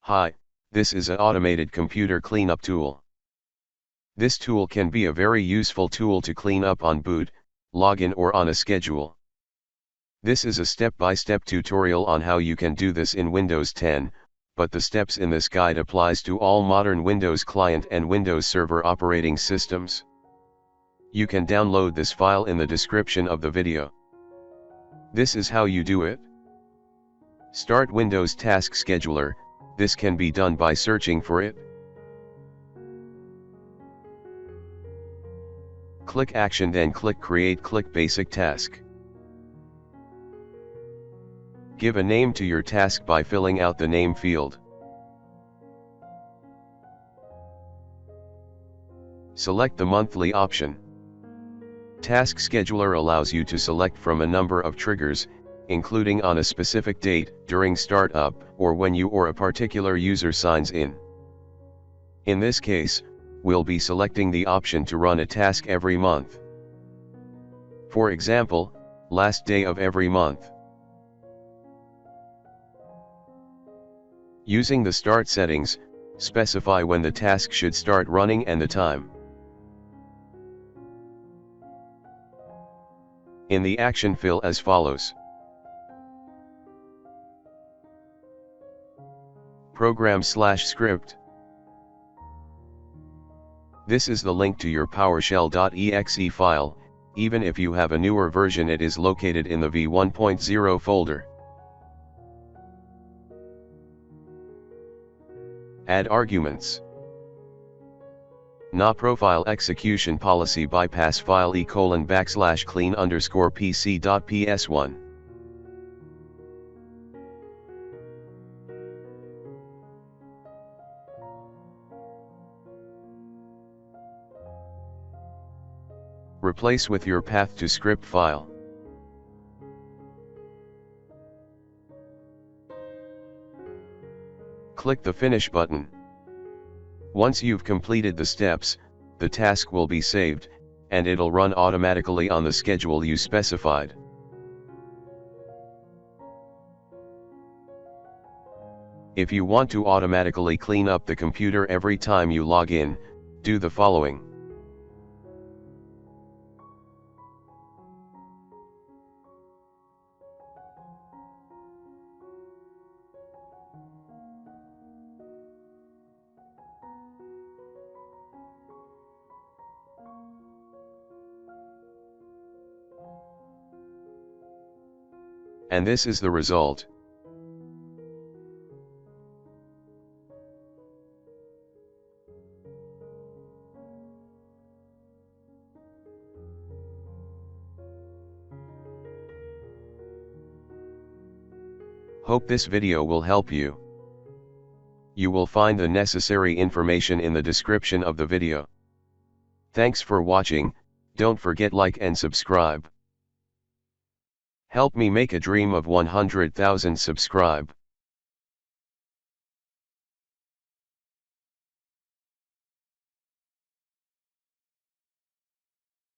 Hi, this is an automated computer cleanup tool. This tool can be a very useful tool to clean up on boot, login or on a schedule. This is a step-by-step tutorial on how you can do this in Windows 10, but the steps in this guide applies to all modern Windows Client and Windows Server operating systems. You can download this file in the description of the video. This is how you do it. Start Windows Task Scheduler. This can be done by searching for it. Click Action, then click Create, click Basic Task. Give a name to your task by filling out the name field. Select the monthly option. Task Scheduler allows you to select from a number of triggers, including on a specific date, during startup, or when you or a particular user signs in. In this case, we'll be selecting the option to run a task every month. For example, last day of every month. Using the start settings, specify when the task should start running and the time. In the action, fill as follows. Program/script. This is the link to your PowerShell.exe file. Even if you have a newer version, it is located in the v1.0 folder. Add arguments. Na profile execution policy bypass file /clean_pc.ps1. Replace with your path to script file. Click the Finish button. Once you've completed the steps, the task will be saved, and it'll run automatically on the schedule you specified. If you want to automatically clean up the computer every time you log in, do the following. And this is the result. Hope this video will help you. You will find the necessary information in the description of the video. Thanks for watching. Don't forget like and subscribe. Help me make a dream of 100,000 subscribe.